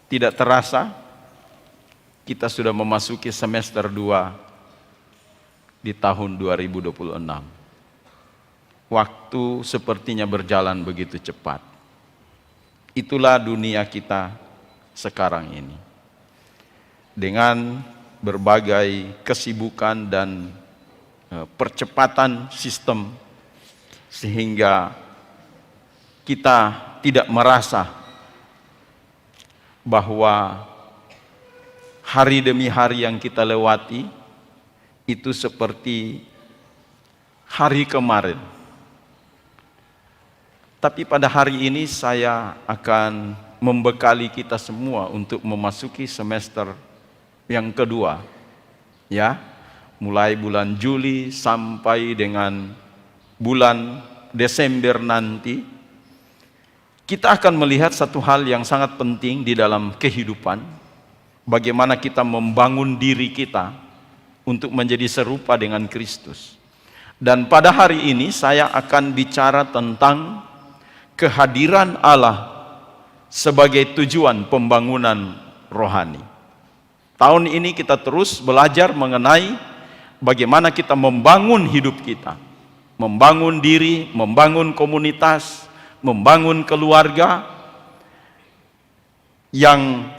Tidak terasa kita sudah memasuki semester 2 di tahun 2026. Waktu sepertinya berjalan begitu cepat. Itulah dunia kita sekarang ini. Dengan berbagai kesibukan dan percepatan sistem, sehingga kita tidak merasa bahwa hari demi hari yang kita lewati itu seperti hari kemarin. Tapi pada hari ini saya akan membekali kita semua untuk memasuki semester yang kedua, ya, mulai bulan Juli sampai dengan bulan Desember nanti, kita akan melihat satu hal yang sangat penting di dalam kehidupan, bagaimana kita membangun diri kita untuk menjadi serupa dengan Kristus. Dan pada hari ini saya akan bicara tentang kehadiran Allah sebagai tujuan pembangunan rohani. Tahun ini kita terus belajar mengenai bagaimana kita membangun hidup kita, membangun diri, membangun komunitas, membangun keluarga yang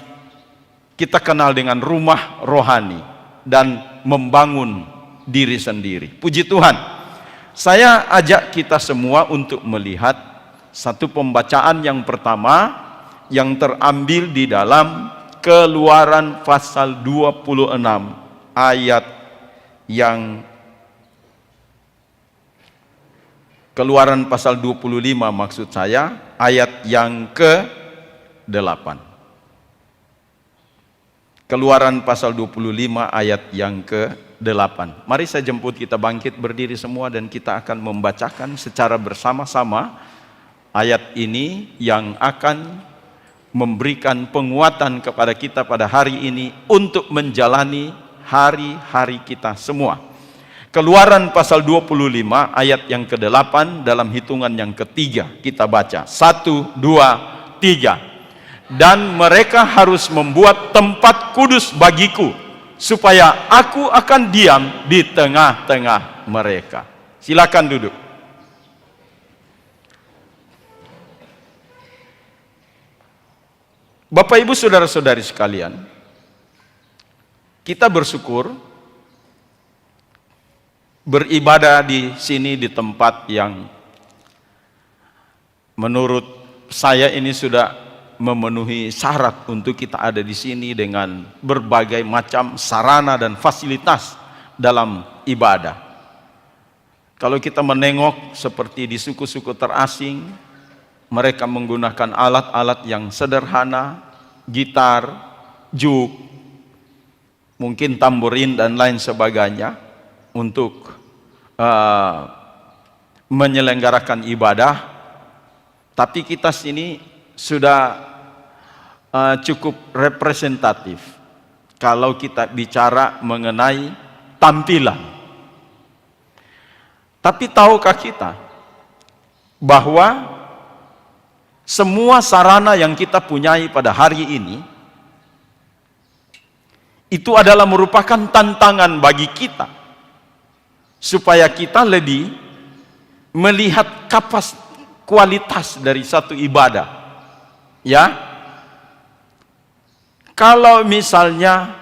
kita kenal dengan rumah rohani, dan membangun diri sendiri. Puji Tuhan, saya ajak kita semua untuk melihat satu pembacaan yang pertama yang terambil di dalam Keluaran pasal 26 ayat yang Keluaran pasal 25 maksud saya, ayat yang ke-8. Keluaran pasal 25 ayat yang ke-8. Mari saya jemput kita bangkit berdiri semua dan kita akan membacakan secara bersama-sama ayat ini yang akan memberikan penguatan kepada kita pada hari ini untuk menjalani hari-hari kita semua. Keluaran pasal 25 ayat yang ke-8 dalam hitungan yang ketiga kita baca. 1, 2, 3. Dan mereka harus membuat tempat kudus bagiku, supaya aku akan diam di tengah-tengah mereka. Silakan duduk. Bapak Ibu saudara-saudari sekalian, kita bersyukur beribadah di sini di tempat yang menurut saya ini sudah memenuhi syarat untuk kita ada di sini dengan berbagai macam sarana dan fasilitas dalam ibadah. Kalau kita menengok seperti di suku-suku terasing, mereka menggunakan alat-alat yang sederhana, gitar, juk, mungkin tamborin dan lain sebagainya untuk menyelenggarakan ibadah. Tapi kita sini sudah cukup representatif kalau kita bicara mengenai tampilan. Tapi tahukah kita bahwa semua sarana yang kita punyai pada hari ini itu adalah merupakan tantangan bagi kita supaya kita lebih melihat kualitas dari satu ibadah. Ya, kalau misalnya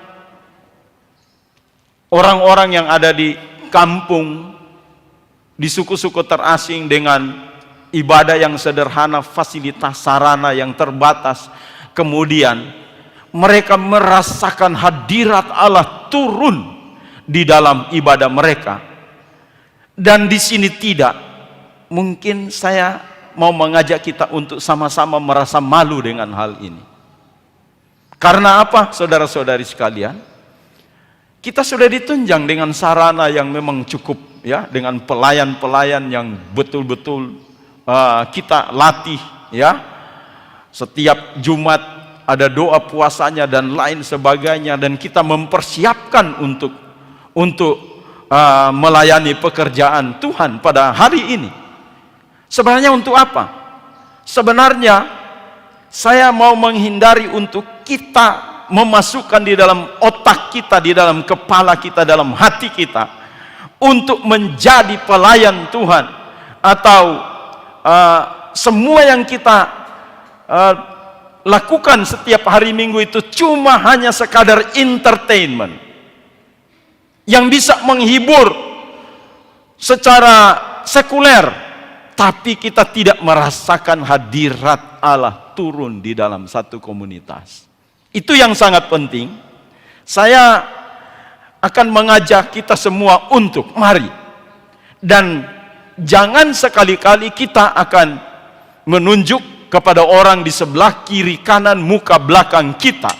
orang-orang yang ada di kampung, di suku-suku terasing dengan ibadah yang sederhana, fasilitas sarana yang terbatas, kemudian mereka merasakan hadirat Allah turun di dalam ibadah mereka, dan di sini tidak, mungkin saya mau mengajak kita untuk sama-sama merasa malu dengan hal ini. Karena apa, saudara-saudari sekalian? Kita sudah ditunjang dengan sarana yang memang cukup, ya, dengan pelayan-pelayan yang betul-betul kita latih, ya. Setiap Jumat ada doa puasanya dan lain sebagainya, dan kita mempersiapkan untuk melayani pekerjaan Tuhan pada hari ini. Sebenarnya untuk apa? Sebenarnya saya mau menghindari untuk kita memasukkan di dalam otak kita, di dalam kepala kita, dalam hati kita untuk menjadi pelayan Tuhan, atau semua yang kita lakukan setiap hari Minggu itu cuma hanya sekadar entertainment yang bisa menghibur secara sekuler, tapi kita tidak merasakan hadirat Allah turun di dalam satu komunitas. Itu yang sangat penting. Saya akan mengajak kita semua untuk mari, dan jangan sekali-kali kita akan menunjuk kepada orang di sebelah kiri kanan muka belakang kita.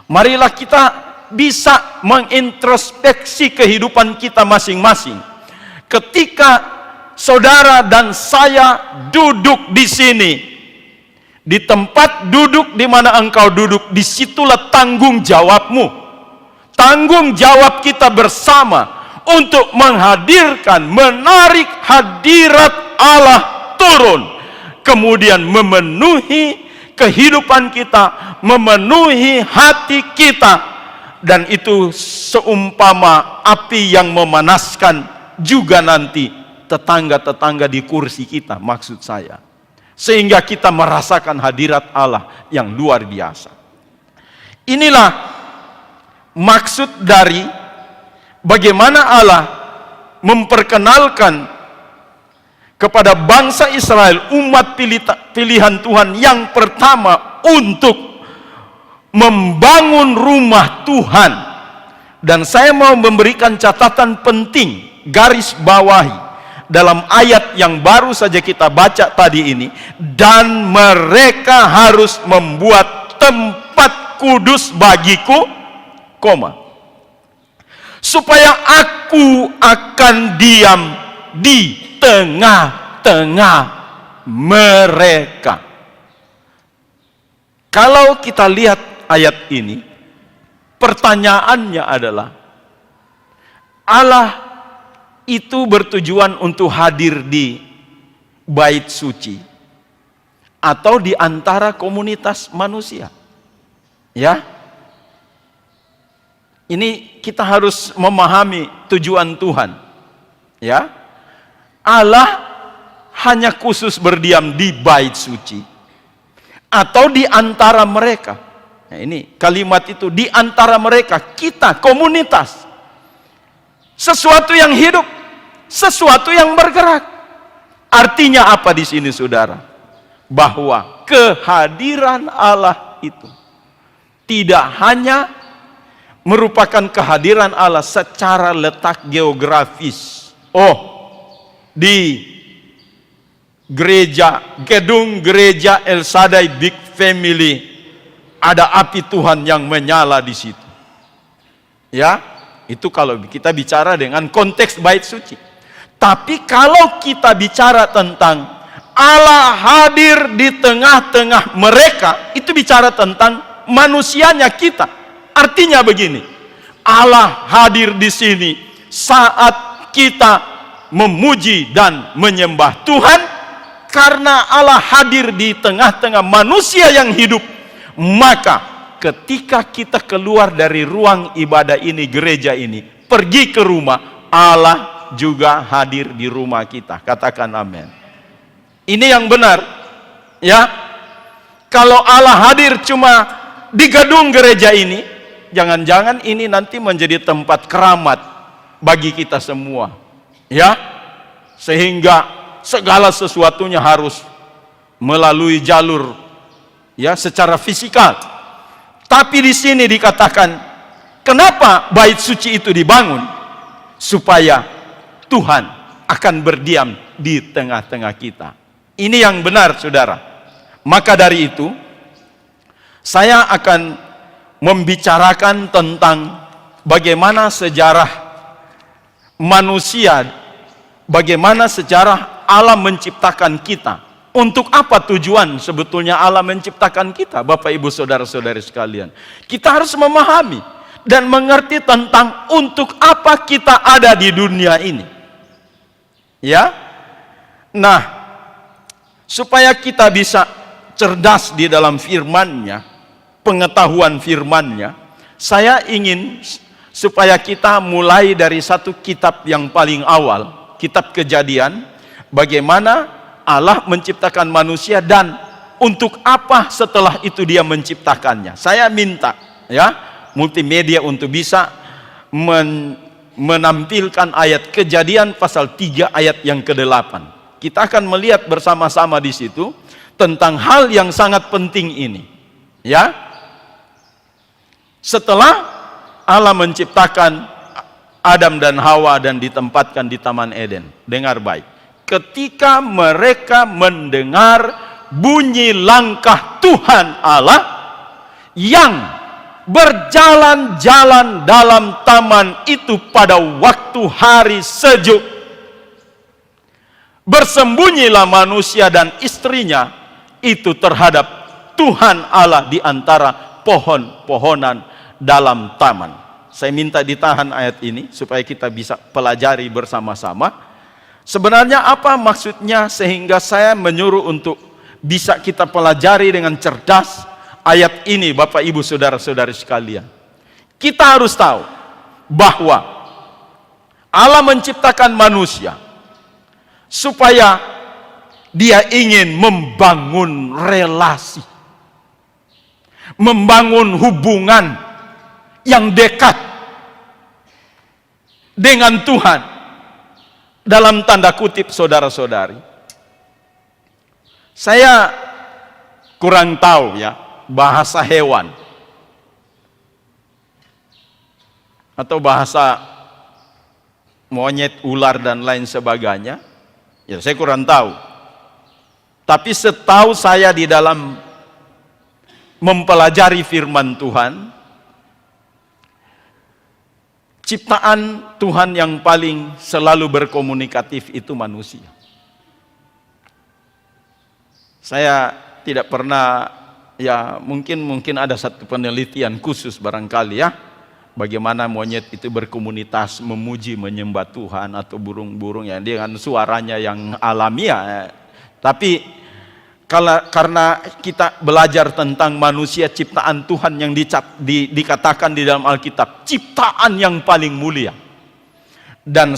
Marilah kita bisa mengintrospeksi kehidupan kita masing-masing. Ketika saudara dan saya duduk di sini, di tempat duduk di mana engkau duduk, disitulah tanggung jawabmu. Tanggung jawab kita bersama untuk menghadirkan, menarik hadirat Allah turun, kemudian memenuhi kehidupan kita, memenuhi hati kita. Dan itu seumpama api yang memanaskan juga nanti tetangga-tetangga di kursi kita, maksud saya. Sehingga kita merasakan hadirat Allah yang luar biasa. Inilah maksud dari bagaimana Allah memperkenalkan kepada bangsa Israel, umat pilihan Tuhan yang pertama, untuk membangun rumah Tuhan. Dan saya mau memberikan catatan penting, garis bawahi dalam ayat yang baru saja kita baca tadi ini. Dan mereka harus membuat tempat kudus bagiku, supaya aku akan diam di tengah-tengah mereka. Kalau kita lihat ayat ini, pertanyaannya adalah, Allah itu bertujuan untuk hadir di bait suci atau di antara komunitas manusia? Ya, ini kita harus memahami tujuan Tuhan. Ya, Allah hanya khusus berdiam di bait suci atau di antara mereka. Nah, ini kalimat itu, di antara mereka, kita komunitas, sesuatu yang hidup, sesuatu yang bergerak. Artinya apa di sini, saudara? Bahwa kehadiran Allah itu tidak hanya merupakan kehadiran Allah secara letak geografis. Oh, di gereja, gedung gereja El Shaddai Big Family ada api Tuhan yang menyala di situ. Ya, itu kalau kita bicara dengan konteks bait suci. Tapi kalau kita bicara tentang Allah hadir di tengah-tengah mereka, itu bicara tentang manusianya kita. Artinya begini, Allah hadir di sini saat kita memuji dan menyembah Tuhan. Karena Allah hadir di tengah-tengah manusia yang hidup, maka ketika kita keluar dari ruang ibadah ini, gereja ini, pergi ke rumah, Allah juga hadir di rumah kita. Katakan amin. Ini yang benar. Ya, kalau Allah hadir cuma di gedung gereja ini, jangan-jangan ini nanti menjadi tempat keramat bagi kita semua. Ya, sehingga segala sesuatunya harus melalui jalur, ya, secara fisikal. Tapi di sini dikatakan, kenapa bait suci itu dibangun? Supaya Tuhan akan berdiam di tengah-tengah kita. Ini yang benar, saudara. Maka dari itu, saya akan membicarakan tentang bagaimana sejarah manusia, bagaimana sejarah Allah menciptakan kita. Untuk apa tujuan sebetulnya Allah menciptakan kita, Bapak Ibu Saudara-saudari sekalian? Kita harus memahami dan mengerti tentang untuk apa kita ada di dunia ini. Ya. Nah, supaya kita bisa cerdas di dalam firman-Nya, pengetahuan firman-Nya. Saya ingin supaya kita mulai dari satu kitab yang paling awal, kitab Kejadian, bagaimana Allah menciptakan manusia dan untuk apa setelah itu dia menciptakannya. Saya minta ya multimedia untuk bisa menampilkan ayat Kejadian pasal 3 ayat yang ke-8. Kita akan melihat bersama-sama di situ tentang hal yang sangat penting ini. Ya. Setelah Allah menciptakan Adam dan Hawa dan ditempatkan di Taman Eden. Dengar baik. Ketika mereka mendengar bunyi langkah Tuhan Allah yang berjalan-jalan dalam taman itu pada waktu hari sejuk, bersembunyilah manusia dan istrinya itu terhadap Tuhan Allah di antara pohon-pohonan dalam taman. Saya minta ditahan ayat ini supaya kita bisa pelajari bersama-sama. Sebenarnya apa maksudnya, sehingga saya menyuruh untuk bisa kita pelajari dengan cerdas ayat ini, Bapak Ibu Saudara-saudari sekalian. Kita harus tahu bahwa Allah menciptakan manusia supaya dia ingin membangun relasi, membangun hubungan yang dekat dengan Tuhan. Dalam tanda kutip, saudara-saudari, saya kurang tahu ya bahasa hewan atau bahasa monyet, ular dan lain sebagainya. Ya, saya kurang tahu. Tapi setahu saya di dalam mempelajari firman Tuhan, ciptaan Tuhan yang paling selalu berkomunikatif itu manusia. Saya tidak pernah, ya mungkin ada satu penelitian khusus barangkali ya, bagaimana monyet itu berkomunitas, memuji, menyembah Tuhan, atau burung-burung ya dengan suaranya yang alamiah. Tapi karena kita belajar tentang manusia ciptaan Tuhan yang dikatakan di dalam Alkitab ciptaan yang paling mulia, dan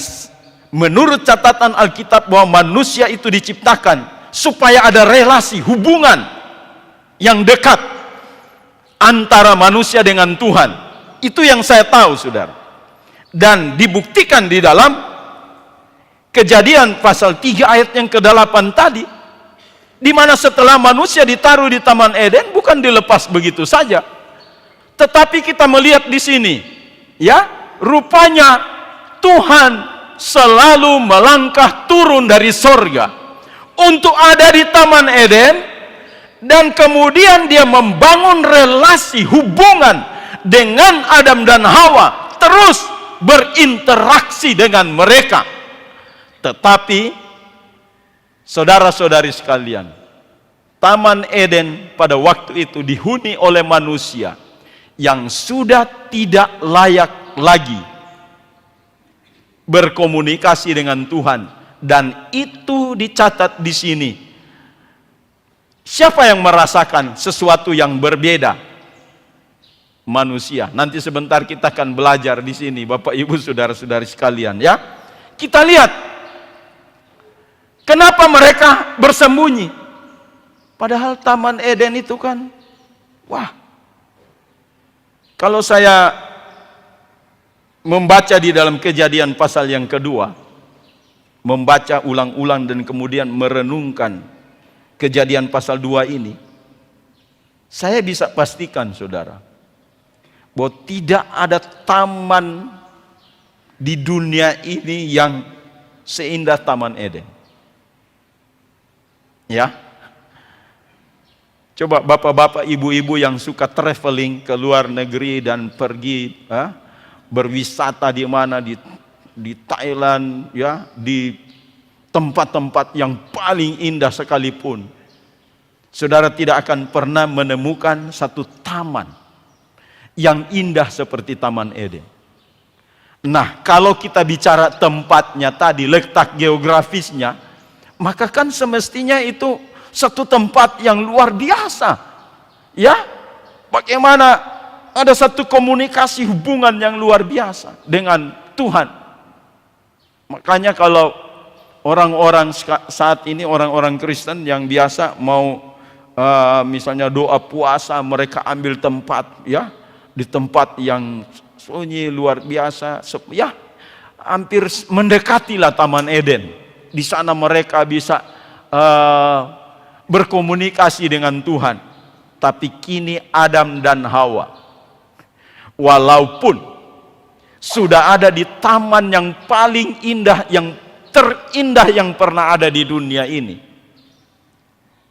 menurut catatan Alkitab bahwa manusia itu diciptakan supaya ada relasi, hubungan yang dekat antara manusia dengan Tuhan. Itu yang saya tahu, saudara. Dan dibuktikan di dalam Kejadian pasal 3 ayat yang ke-8 tadi, di mana setelah manusia ditaruh di Taman Eden bukan dilepas begitu saja, tetapi kita melihat di sini, ya, rupanya Tuhan selalu melangkah turun dari sorga untuk ada di Taman Eden, dan kemudian dia membangun relasi, hubungan dengan Adam dan Hawa, terus berinteraksi dengan mereka. Tetapi saudara-saudari sekalian, Taman Eden pada waktu itu dihuni oleh manusia yang sudah tidak layak lagi berkomunikasi dengan Tuhan, dan itu dicatat di sini. Siapa yang merasakan sesuatu yang berbeda? Manusia. Nanti sebentar kita akan belajar di sini, Bapak Ibu saudara-saudari sekalian ya. Kita lihat kenapa mereka bersembunyi. Padahal Taman Eden itu kan, wah. Kalau saya membaca di dalam Kejadian pasal yang kedua, membaca ulang-ulang dan kemudian merenungkan Kejadian pasal 2 ini, saya bisa pastikan, saudara, bahwa tidak ada taman di dunia ini yang seindah Taman Eden. Ya, coba bapak-bapak, ibu-ibu yang suka traveling ke luar negeri dan pergi berwisata di mana, di Thailand, ya, di tempat-tempat yang paling indah sekalipun, saudara tidak akan pernah menemukan satu taman yang indah seperti Taman Eden. Nah, kalau kita bicara tempatnya tadi, letak geografisnya, maka kan semestinya itu satu tempat yang luar biasa. Ya, bagaimana ada satu komunikasi hubungan yang luar biasa dengan Tuhan. Makanya kalau orang-orang saat ini, orang-orang Kristen yang biasa mau misalnya doa puasa, mereka ambil tempat, ya, di tempat yang sunyi luar biasa, ya, hampir mendekatilah Taman Eden. Di sana mereka bisa berkomunikasi dengan Tuhan. Tapi kini Adam dan Hawa, walaupun sudah ada di taman yang paling indah, yang terindah yang pernah ada di dunia ini,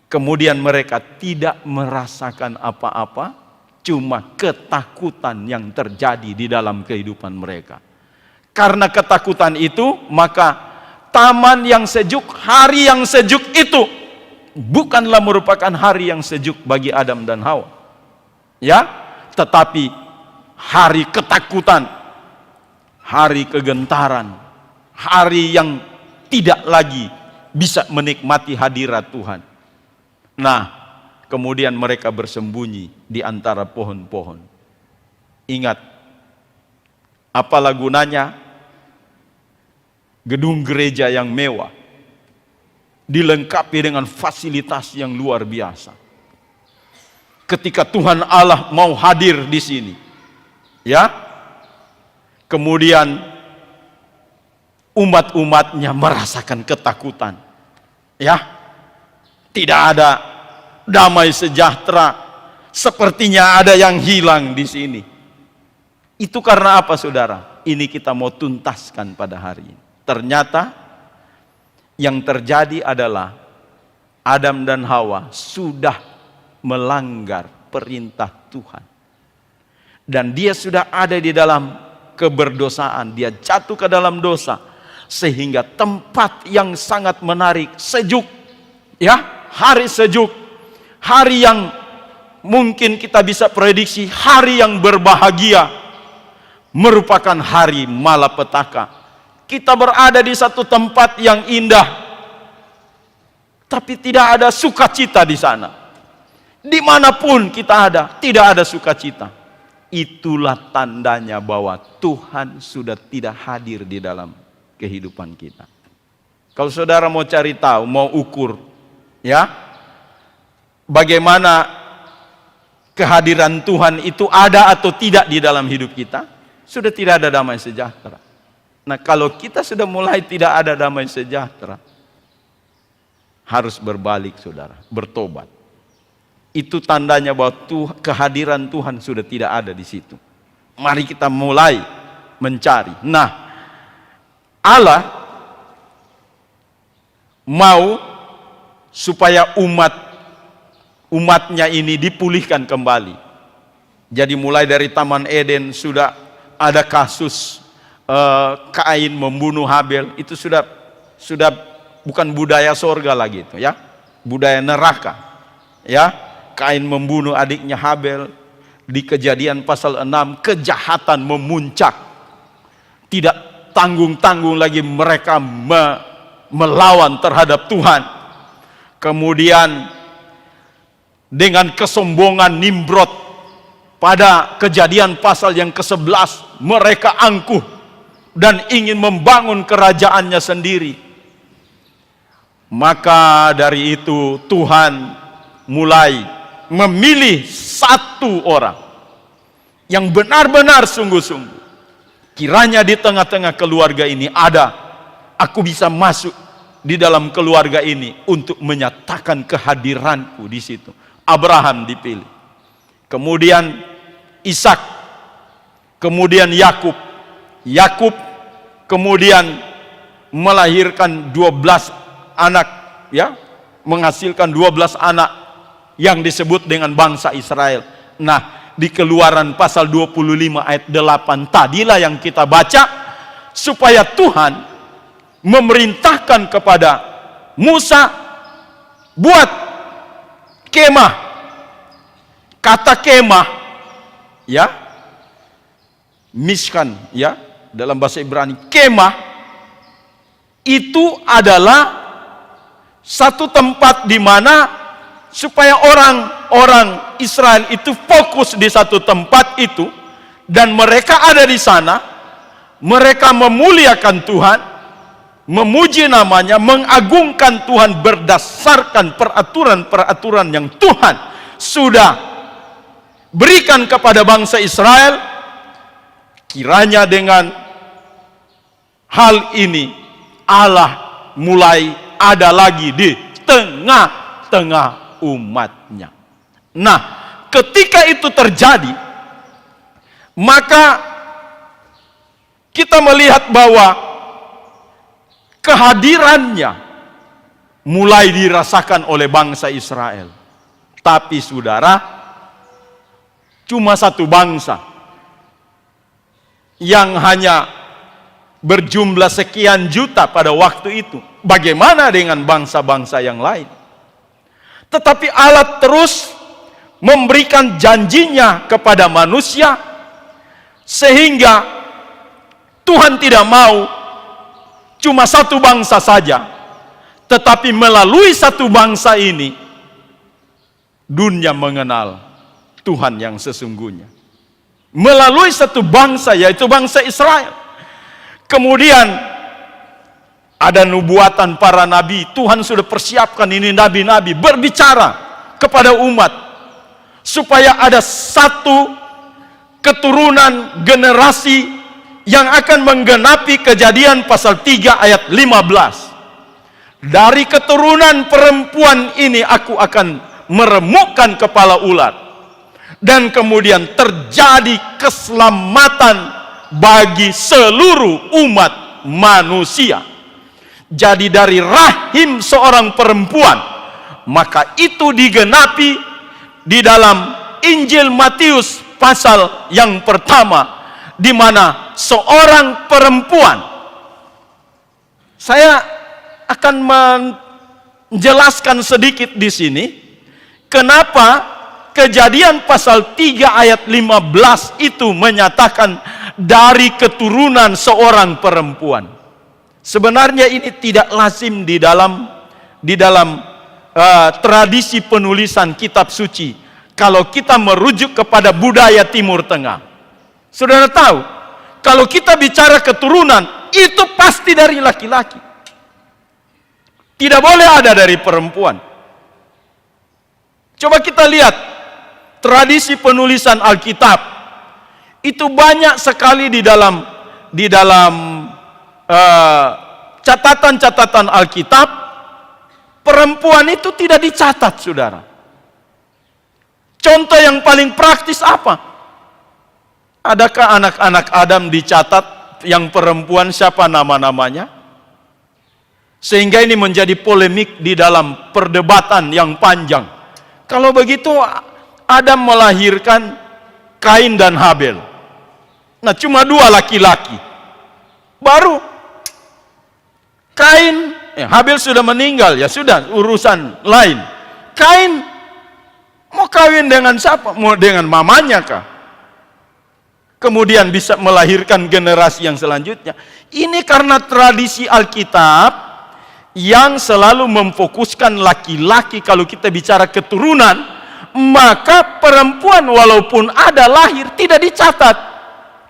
kemudian mereka tidak merasakan apa-apa, cuma ketakutan yang terjadi di dalam kehidupan mereka. Karena ketakutan itu, maka taman yang sejuk, hari yang sejuk itu bukanlah merupakan hari yang sejuk bagi Adam dan Hawa. Ya, tetapi hari ketakutan, hari kegentaran, hari yang tidak lagi bisa menikmati hadirat Tuhan. Nah, kemudian mereka bersembunyi di antara pohon-pohon. Ingat, apalah gunanya gedung gereja yang mewah, dilengkapi dengan fasilitas yang luar biasa, ketika Tuhan Allah mau hadir di sini, ya, kemudian umat-umatnya merasakan ketakutan, ya, tidak ada damai sejahtera, sepertinya ada yang hilang di sini. Itu karena apa, saudara? Ini kita mau tuntaskan pada hari ini. Ternyata yang terjadi adalah Adam dan Hawa sudah melanggar perintah Tuhan. Dan dia sudah ada di dalam keberdosaan, dia jatuh ke dalam dosa, sehingga tempat yang sangat menarik, sejuk, ya, hari sejuk, hari yang mungkin kita bisa prediksi hari yang berbahagia, merupakan hari malapetaka. Kita berada di satu tempat yang indah, tapi tidak ada sukacita di sana. Dimanapun kita ada, tidak ada sukacita. Itulah tandanya bahwa Tuhan sudah tidak hadir di dalam kehidupan kita. Kalau saudara mau cari tahu, mau ukur, ya, bagaimana kehadiran Tuhan itu ada atau tidak di dalam hidup kita, sudah tidak ada damai sejahtera. Nah, kalau kita sudah mulai tidak ada damai sejahtera, harus berbalik, saudara, bertobat. Itu tandanya bahwa kehadiran Tuhan sudah tidak ada di situ. Mari kita mulai mencari. Nah, Allah mau supaya umatnya ini dipulihkan kembali. Jadi mulai dari Taman Eden sudah ada kasus Kain membunuh Habel. Itu sudah bukan budaya sorga lagi itu, ya, budaya neraka, ya. Kain membunuh adiknya Habel. Di Kejadian pasal 6, kejahatan memuncak, tidak tanggung-tanggung lagi mereka melawan terhadap Tuhan. Kemudian dengan kesombongan Nimrod, pada Kejadian pasal yang ke-11, mereka angkuh dan ingin membangun kerajaannya sendiri. Maka dari itu Tuhan mulai memilih satu orang yang benar-benar sungguh-sungguh. Kiranya di tengah-tengah keluarga ini aku bisa masuk di dalam keluarga ini untuk menyatakan kehadiranku di situ. Abraham dipilih, kemudian Ishak, kemudian Yakub kemudian melahirkan 12 anak, ya, menghasilkan 12 anak yang disebut dengan bangsa Israel. Nah, di Keluaran pasal 25 ayat 8 tadilah yang kita baca, supaya Tuhan memerintahkan kepada Musa buat kemah. Kata kemah, ya, Mishkan, ya, dalam bahasa Ibrani, kemah itu adalah Satu tempat di mana supaya orang-orang Israel itu fokus di satu tempat itu, dan mereka ada di sana, mereka memuliakan Tuhan, memuji namanya, mengagungkan Tuhan berdasarkan peraturan-peraturan yang Tuhan sudah berikan kepada bangsa Israel. Kiranya dengan hal ini Allah mulai ada lagi di tengah-tengah umatnya. Nah, ketika itu terjadi, maka kita melihat bahwa kehadirannya mulai dirasakan oleh bangsa Israel. Tapi saudara, cuma satu bangsa yang hanya berjumlah sekian juta pada waktu itu. Bagaimana dengan bangsa-bangsa yang lain? Tetapi Allah terus memberikan janjinya kepada manusia, sehingga Tuhan tidak mau cuma satu bangsa saja, tetapi melalui satu bangsa ini dunia mengenal Tuhan yang sesungguhnya. Melalui satu bangsa, yaitu bangsa Israel. Kemudian ada nubuatan para nabi. Tuhan sudah persiapkan ini, nabi-nabi berbicara kepada umat supaya ada satu keturunan generasi yang akan menggenapi Kejadian pasal 3 ayat 15. Dari keturunan perempuan ini aku akan meremukkan kepala ular, dan kemudian terjadi keselamatan bagi seluruh umat manusia. Jadi dari rahim seorang perempuan, maka itu digenapi di dalam Injil Matius pasal yang pertama, di mana seorang perempuan. Saya akan menjelaskan sedikit di sini kenapa Kejadian pasal 3 ayat 15 itu menyatakan dari keturunan seorang perempuan. Sebenarnya ini tidak lazim di dalam tradisi penulisan kitab suci. Kalau kita merujuk kepada budaya Timur Tengah, saudara tahu, kalau kita bicara keturunan, itu pasti dari laki-laki. Tidak boleh ada dari perempuan. Coba kita lihat tradisi penulisan Alkitab, itu banyak sekali di dalam catatan-catatan Alkitab, perempuan itu tidak dicatat, saudara. Contoh yang paling praktis apa? Adakah anak-anak Adam dicatat yang perempuan, siapa nama-namanya? Sehingga ini menjadi polemik di dalam perdebatan yang panjang. Kalau begitu, Adam melahirkan Kain dan Habel. Nah, cuma dua laki-laki. Baru Kain, Habel sudah meninggal, ya sudah, urusan lain. Kain mau kawin dengan siapa? Mau dengan mamanya kah? Kemudian bisa melahirkan generasi yang selanjutnya. Ini karena tradisi Alkitab yang selalu memfokuskan laki-laki. Kalau kita bicara keturunan, maka perempuan walaupun ada lahir tidak dicatat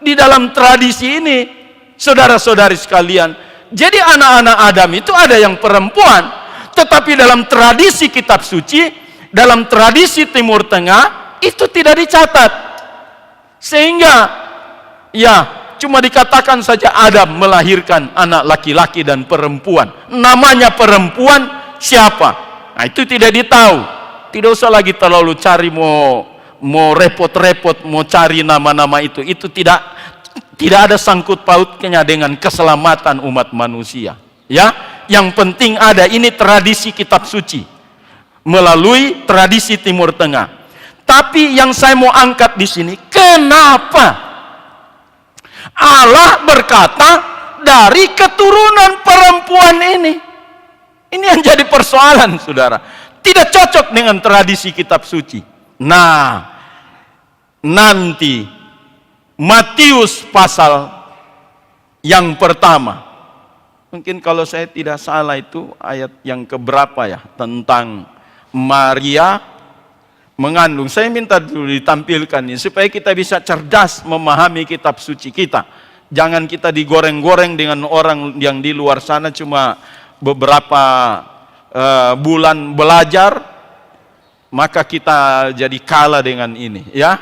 di dalam tradisi ini, saudara-saudari sekalian. Jadi anak-anak Adam itu ada yang perempuan, tetapi dalam tradisi kitab suci, dalam tradisi Timur Tengah itu tidak dicatat. Sehingga ya cuma dikatakan saja Adam melahirkan anak laki-laki dan perempuan. Namanya perempuan siapa? Nah, itu tidak ditahu. Tidak usah lagi terlalu cari, mau repot-repot mau cari nama-nama itu. Itu tidak ada sangkut pautnya dengan keselamatan umat manusia. Ya, yang penting ada ini tradisi kitab suci melalui tradisi Timur Tengah. Tapi yang saya mau angkat di sini, kenapa Allah berkata dari keturunan perempuan ini? Ini yang jadi persoalan, saudara. Tidak cocok dengan tradisi kitab suci. Nah, nanti Matius pasal yang pertama Mungkin kalau saya tidak salah itu ayat yang keberapa ya, tentang Maria mengandung. Saya minta dulu ditampilkan ini supaya kita bisa cerdas memahami kitab suci kita. Jangan kita digoreng-goreng dengan orang yang di luar sana cuma beberapa bulan belajar, maka kita jadi kalah dengan ini ya.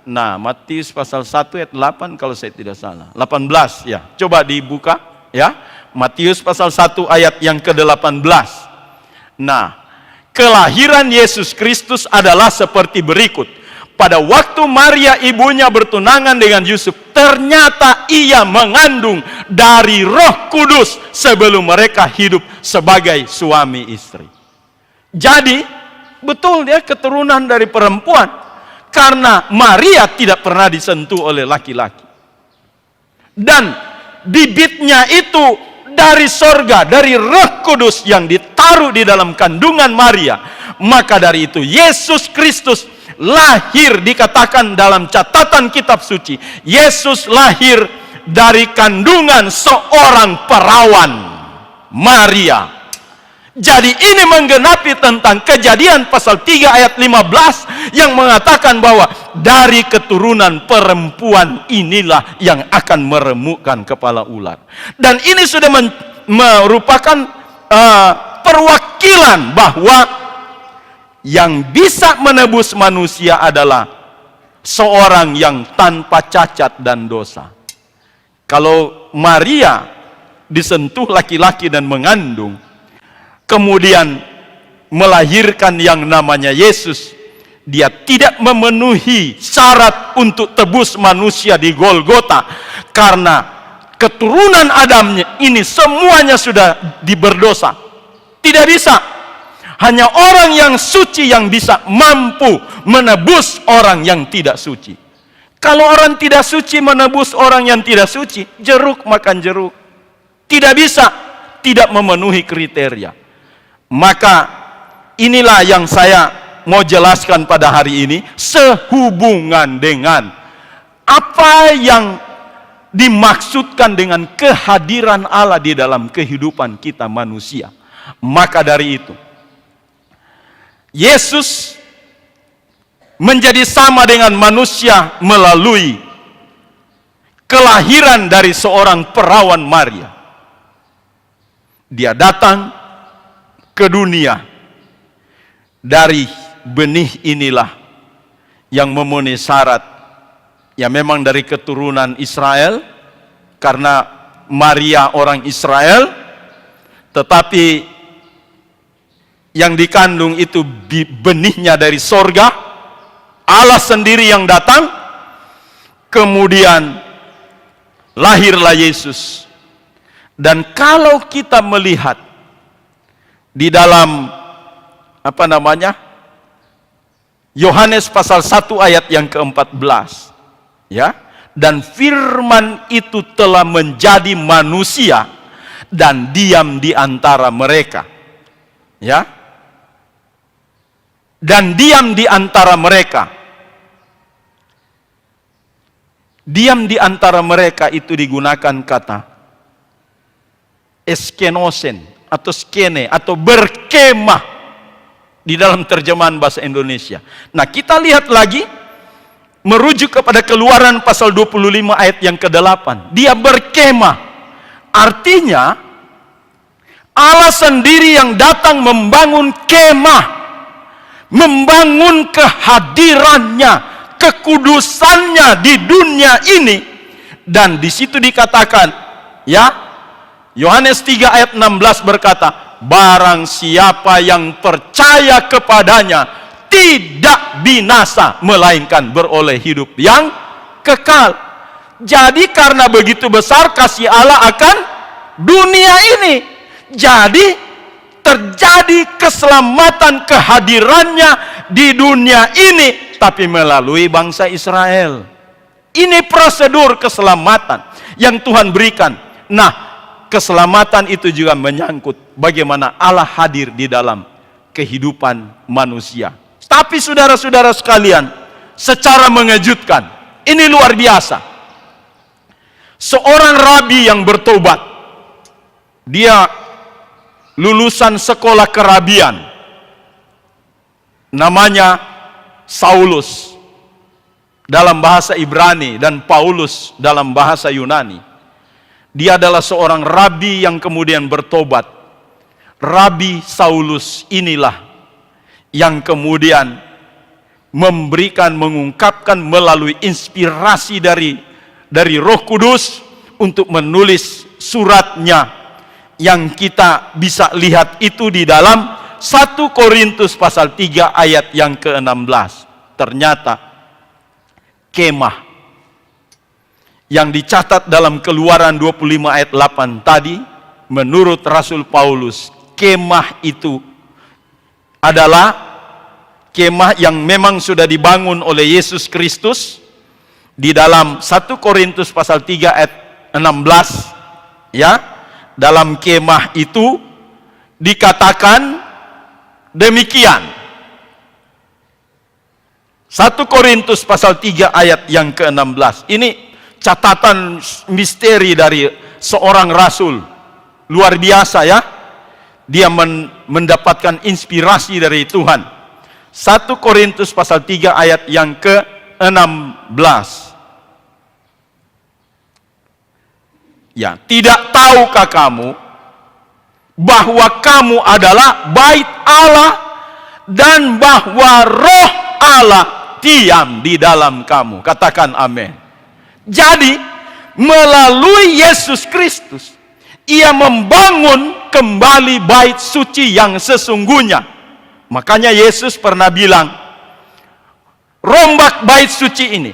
Nah, Matius pasal 1 ayat 8 kalau saya tidak salah. 18 ya. Coba dibuka ya. Matius pasal 1 ayat yang ke-18. Nah, kelahiran Yesus Kristus adalah seperti berikut. Pada waktu Maria ibunya bertunangan dengan Yusuf, ternyata ia mengandung dari Roh Kudus sebelum mereka hidup sebagai suami istri. Jadi, betul dia keturunan dari perempuan, karena Maria tidak pernah disentuh oleh laki-laki. Dan bibitnya itu dari sorga, dari Roh Kudus yang ditaruh di dalam kandungan Maria. Maka dari itu Yesus Kristus lahir, dikatakan dalam catatan kitab suci, Yesus lahir dari kandungan seorang perawan, Maria. Jadi ini menggenapi tentang Kejadian pasal 3 ayat 15 yang mengatakan bahwa dari keturunan perempuan inilah yang akan meremukkan kepala ular. Dan ini sudah merupakan perwakilan bahwa yang bisa menebus manusia adalah seorang yang tanpa cacat dan dosa. Kalau Maria disentuh laki-laki dan mengandung, kemudian melahirkan yang namanya Yesus, dia tidak memenuhi syarat untuk tebus manusia di Golgota, karena keturunan Adamnya ini semuanya sudah berdosa. Tidak bisa. Hanya orang yang suci yang bisa mampu menebus orang yang tidak suci. Kalau orang tidak suci menebus orang yang tidak suci, jeruk makan jeruk. Tidak bisa, tidak memenuhi kriteria. Maka inilah yang saya mau jelaskan pada hari ini, sehubungan dengan apa yang dimaksudkan dengan kehadiran Allah di dalam kehidupan kita manusia. Maka dari itu, Yesus menjadi sama dengan manusia melalui kelahiran dari seorang perawan Maria. Dia datang ke dunia dari benih inilah yang memenuhi syarat. Ya, memang dari keturunan Israel, karena Maria orang Israel, tetapi yang dikandung itu benihnya dari sorga, Allah sendiri yang datang, kemudian lahirlah Yesus. Dan kalau kita melihat di dalam Yohanes pasal 1 ayat yang ke-14, ya, dan firman itu telah menjadi manusia dan diam di antara mereka, ya, dan diam di antara mereka. Diam di antara mereka itu digunakan kata eskenosen atau skene atau berkemah di dalam terjemahan bahasa Indonesia. Nah, kita lihat lagi merujuk kepada Keluaran pasal 25 ayat yang ke-8. Dia berkemah. Artinya Allah sendiri yang datang membangun kemah, membangun kehadirannya, kekudusannya di dunia ini. Dan di situ dikatakan, ya, Yohanes 3 ayat 16 berkata, barang siapa yang percaya kepadanya tidak binasa, melainkan beroleh hidup yang kekal. Jadi karena begitu besar kasih Allah akan dunia ini, jadi terjadi keselamatan kehadirannya di dunia ini, tapi melalui bangsa Israel. Ini prosedur keselamatan yang Tuhan berikan. Nah, keselamatan itu juga menyangkut bagaimana Allah hadir di dalam kehidupan manusia. Tapi saudara-saudara sekalian, secara mengejutkan, ini luar biasa. Seorang rabi yang bertobat, Dia lulusan sekolah kerabian. Namanya Saulus dalam bahasa Ibrani dan Paulus dalam bahasa Yunani. Dia adalah seorang rabi yang kemudian bertobat. Rabi Saulus inilah yang kemudian mengungkapkan melalui inspirasi dari Roh Kudus untuk menulis suratnya yang kita bisa lihat itu di dalam 1 Korintus pasal 3 ayat yang ke-16. Ternyata kemah yang dicatat dalam Keluaran 25 ayat 8 tadi, menurut Rasul Paulus, kemah itu adalah kemah yang memang sudah dibangun oleh Yesus Kristus. Di dalam 1 Korintus pasal 3 ayat 16, ya, dalam kemah itu dikatakan demikian. 1 Korintus pasal 3 ayat yang ke-16. Ini catatan misteri dari seorang rasul. Luar biasa ya. Dia mendapatkan inspirasi dari Tuhan. 1 Korintus pasal 3 ayat yang ke-16. Ya, tidak tahukah kamu bahwa kamu adalah bait Allah dan bahwa Roh Allah diam di dalam kamu? Katakan amin. Jadi melalui Yesus Kristus, Ia membangun kembali bait suci yang sesungguhnya. Makanya Yesus pernah bilang, rombak bait suci ini,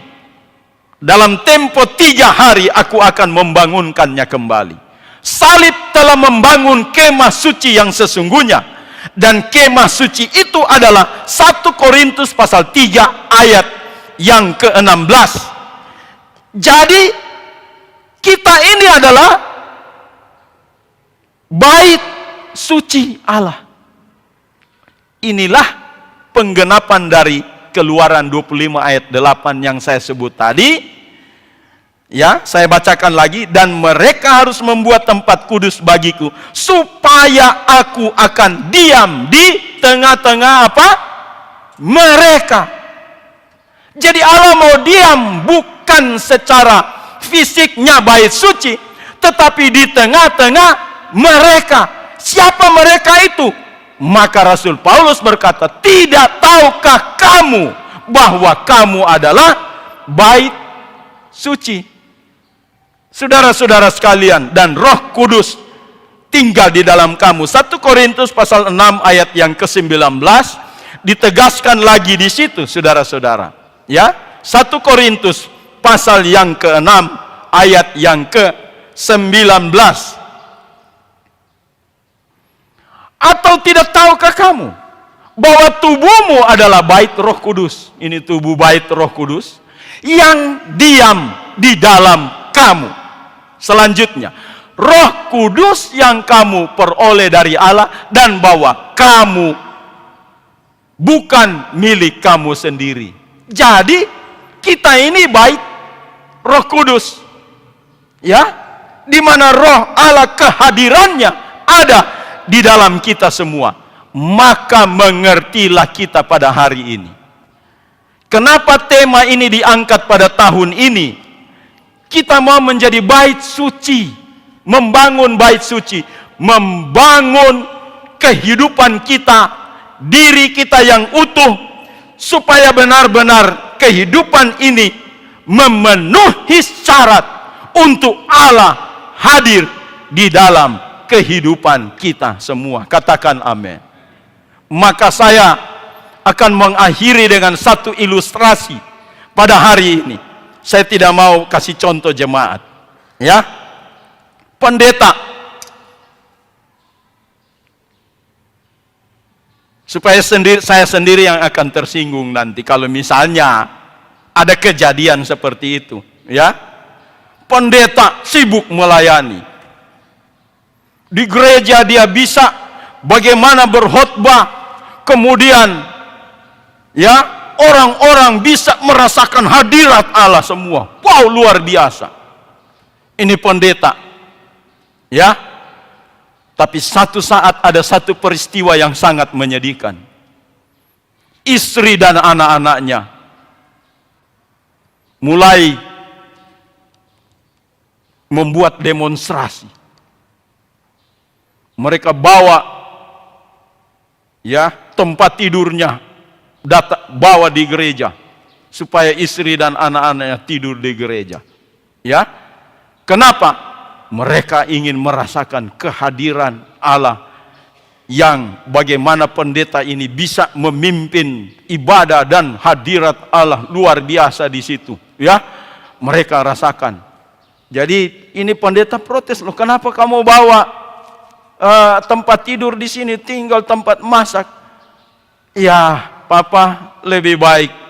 dalam tempo 3 hari aku akan membangunkannya kembali. Salib telah membangun kemah suci yang sesungguhnya. Dan kemah suci itu adalah 1 Korintus pasal 3 ayat yang ke-16. Jadi kita ini adalah bait suci Allah. Inilah penggenapan dari Keluaran 25 ayat 8 yang saya sebut tadi. Ya, saya bacakan lagi. Dan mereka harus membuat tempat kudus bagiku, supaya aku akan diam di tengah-tengah apa? Mereka. Jadi Allah mau diam bukan secara fisiknya bait suci, tetapi di tengah-tengah mereka. Siapa mereka itu? Maka Rasul Paulus berkata, tidak tahukah kamu bahwa kamu adalah bait suci? Saudara-saudara sekalian, dan Roh Kudus tinggal di dalam kamu. 1 Korintus pasal 6 ayat yang ke-19 ditegaskan lagi di situ, saudara-saudara. Ya, 1 Korintus pasal yang ke-6 ayat yang ke-19. Atau tidak tahukah kamu bahwa tubuhmu adalah bait Roh Kudus? Ini tubuh bait Roh Kudus yang diam di dalam kamu. Selanjutnya, Roh Kudus yang kamu peroleh dari Allah, dan bahwa kamu bukan milik kamu sendiri. Jadi kita ini bait Roh Kudus, ya, di mana Roh Allah kehadirannya ada di dalam kita semua. Maka mengertilah kita pada hari ini. Kenapa tema ini diangkat pada tahun ini? Kita mau menjadi bait suci, membangun bait suci, membangun kehidupan kita, diri kita yang utuh, supaya benar-benar kehidupan ini memenuhi syarat untuk Allah hadir di dalam kehidupan kita semua. Katakan amin. Maka saya akan mengakhiri dengan satu ilustrasi pada hari ini. Saya tidak mau kasih contoh jemaat, ya. Pendeta, supaya saya sendiri yang akan tersinggung nanti kalau misalnya ada kejadian seperti itu, ya. Pendeta sibuk melayani di gereja, dia bisa bagaimana berkhotbah, kemudian, ya, orang-orang bisa merasakan hadirat Allah semua. Wow, luar biasa. Ini pendeta, ya. Tapi satu saat ada satu peristiwa yang sangat menyedihkan. Istri dan anak-anaknya mulai membuat demonstrasi. Mereka bawa tempat tidurnya, bawa di gereja supaya istri dan anak-anaknya tidur di gereja. Kenapa? Mereka ingin merasakan kehadiran Allah, yang bagaimana pendeta ini bisa memimpin ibadah dan hadirat Allah luar biasa di situ. Mereka rasakan. Jadi ini pendeta protes, loh, kenapa kamu bawa tempat tidur di sini, tinggal tempat masak? Ya, Papa, lebih baik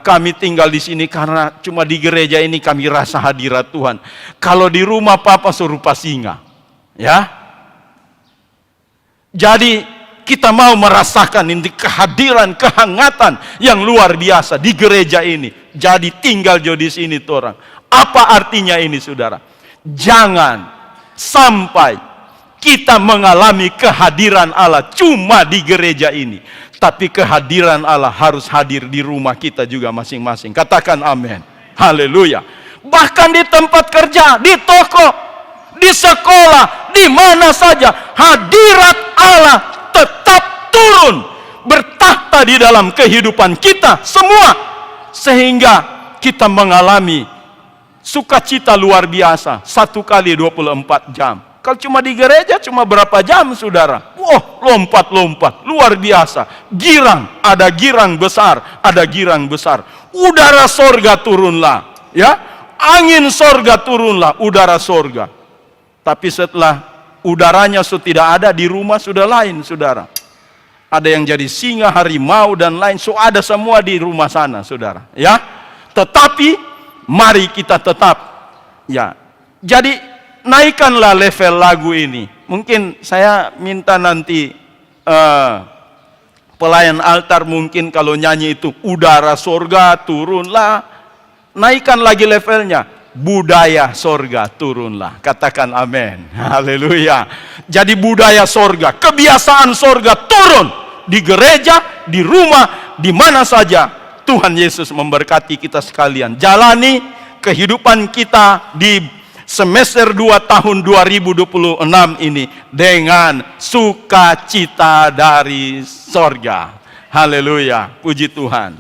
kami tinggal di sini karena cuma di gereja ini kami rasa hadirat Tuhan. Kalau di rumah Papa serupa singa. Jadi kita mau merasakan ini kehadiran, kehangatan yang luar biasa di gereja ini. Jadi tinggal di sini tuh orang. Apa artinya ini, saudara? Jangan sampai kita mengalami kehadiran Allah cuma di gereja ini. Tapi kehadiran Allah harus hadir di rumah kita juga masing-masing. Katakan amin. Haleluya. Bahkan di tempat kerja, di toko, di sekolah, di mana saja, hadirat Allah tetap turun, bertahta di dalam kehidupan kita semua, sehingga kita mengalami sukacita luar biasa 1 kali 24 jam. Kalau cuma di gereja cuma berapa jam, saudara? Lompat-lompat luar biasa. Girang, ada girang besar, ada girang besar. Udara sorga turunlah, angin sorga turunlah, udara sorga. Tapi setelah udaranya sudah tidak ada, di rumah sudah lain, saudara. Ada yang jadi singa, harimau dan lain, ada semua di rumah sana, saudara. Tetapi mari kita tetap, jadi naikkanlah level lagu ini. Mungkin saya minta nanti pelayan altar, mungkin kalau nyanyi itu udara sorga turunlah, naikkan lagi levelnya, budaya sorga turunlah. Katakan amin. Haleluya. Jadi budaya sorga, kebiasaan sorga turun di gereja, di rumah, di mana saja. Tuhan Yesus memberkati kita sekalian. Jalani kehidupan kita di semester 2 tahun 2026 ini dengan sukacita dari sorga. Haleluya, puji Tuhan.